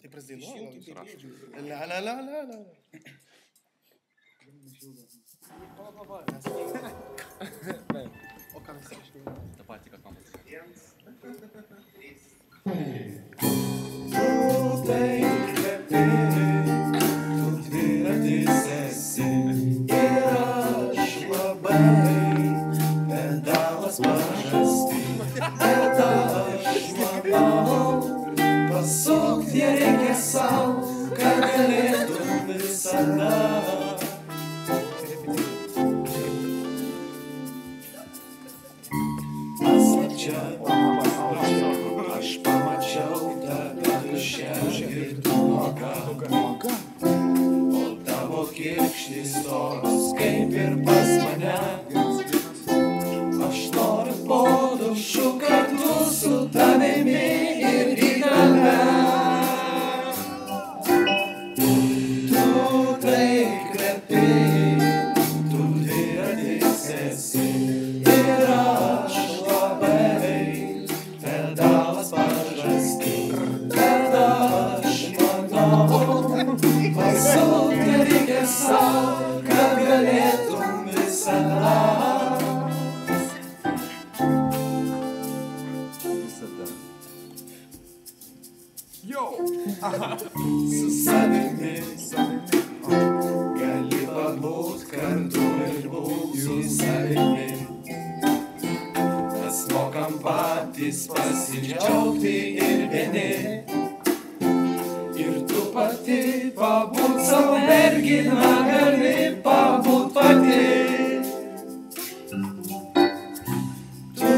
Tai prasidainuoju. La. O ką mes išnėjome? Ta patį, kad man pasakė. 1, 2, 3. Tu taip kvepi, tu dviratis esi ir aš labai pedalas pažasti, bet aš manau, pasukt ją reikia sau, kad galėtum visada. Paslapčia, aš pamačiau tave tuščią ir tu nuoga, o tavo kirkšnis toks kaip ir pas mane. Aš noriu po dušu kartu su tavimi ir į tave. Tu taip kvepi, tu dviratis esi ir aš labai pedalas pažasti, bet aš manau, pasukti reikia sau, kad galėtum visada. Su savimi gali pabūt kartu ir būt su savimi. Mes mokam patys pasidžiaugti ir vieni. Ir tu pati pabūt savo mergina gali pabūt pati. Tu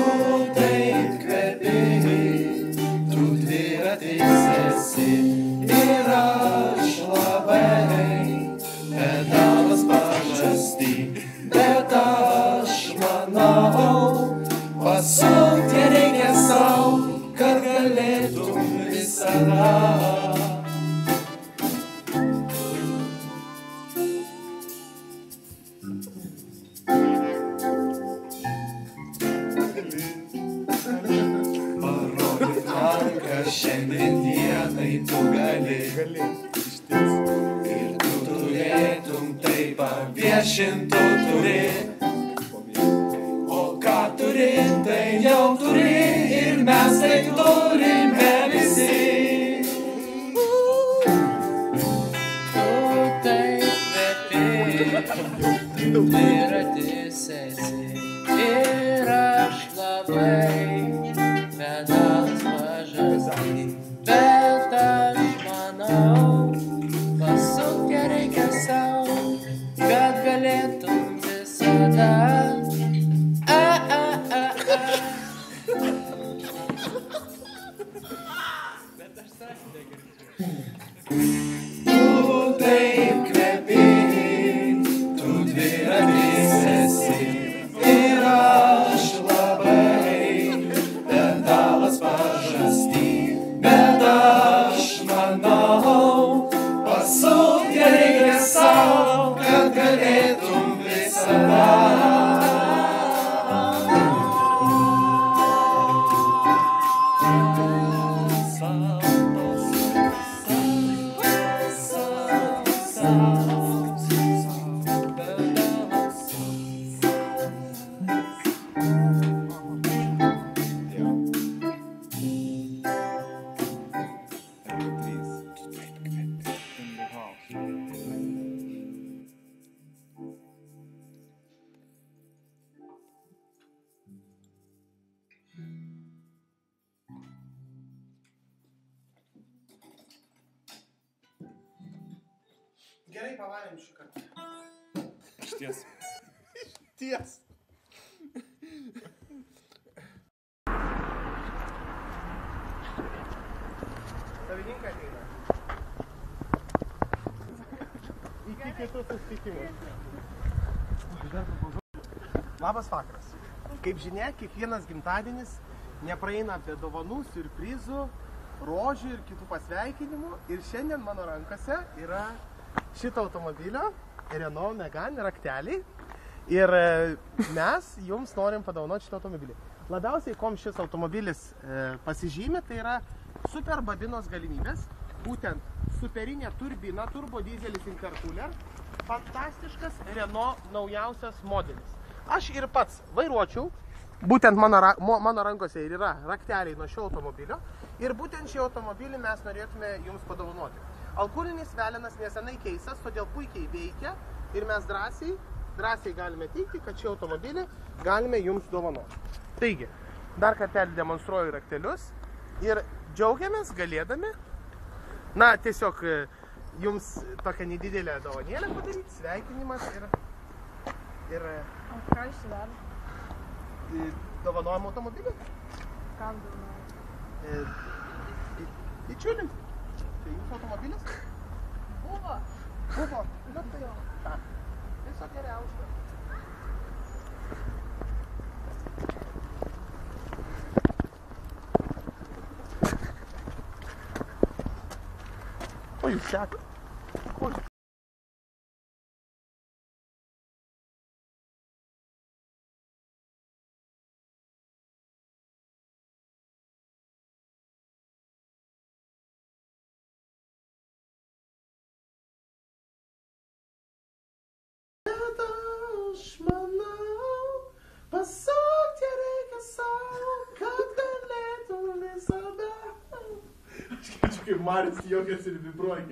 taip kvepi, tu dviratis esi ir aš labai pedalas pažasti, bet aš manau, pasukt ją reikia sau, kad galėtum visada. Parodyk man, kad šiandien dienai tu gali. Ir tu turėtum tai paviešint, tu turi. O ką turi, tai jau turi ir mes tai turime visi. Tu taip kvepi, dviratis esi ir aš labai pedalas pažasti, bet aš manau, pasukti ją reikia sau, kad galėtum visada. Tu taip kvepi, tu dviratis esi ir aš labai pedalas pažasti, bet aš manau, pasukt ją reikia sau, kad galėtum visada. Gerai pavalėm šį kartą. Išties. Ties. Savininkai ateina. Iki kitų susitikimų. Labas vakaras. Kaip žinia, kiekvienas gimtadienis nepraeina be dovanų, siurprizų, rožių ir kitų pasveikinimų. Ir šiandien mano rankose yra šito automobilio Renault Megane rakteliai. Ir mes jums norim padovanoti šitą automobilį. Labiausiai, kom šis automobilis pasižymė, tai yra super babinos galimybės. būtent superinė turbina, turbo dizelis intercooler, fantastiškas Renault naujausias modelis. Aš ir pats vairuočiau, būtent mano rankose ir yra rakteliai nuo šio automobilio, ir būtent šį automobilį mes norėtume jums padovanoti. Alkūninis velenas nesenai keistas, todėl puikiai veikia ir mes drąsiai galime teikti, kad šį automobilį galime jums dovanoti. Taigi, dar kartelį demonstruoju raktelius ir džiaugiamės galėdami, na, tiesiog jums tokią nedidelę dovanėlę padaryti, sveikinimas ir O ką išsivedė? dovanojam automobilį. Kam dovanojam? Bičiulim. Tai jūsų automobilis? Buvo. Buvo. Nu tai jo. Ta. Viso geriausio. O jūs seka? Kur? Aš manau, pasuk tie reikia savo, kad galėtum visada. Aš kaip Marius juokiasi ir vibruoja.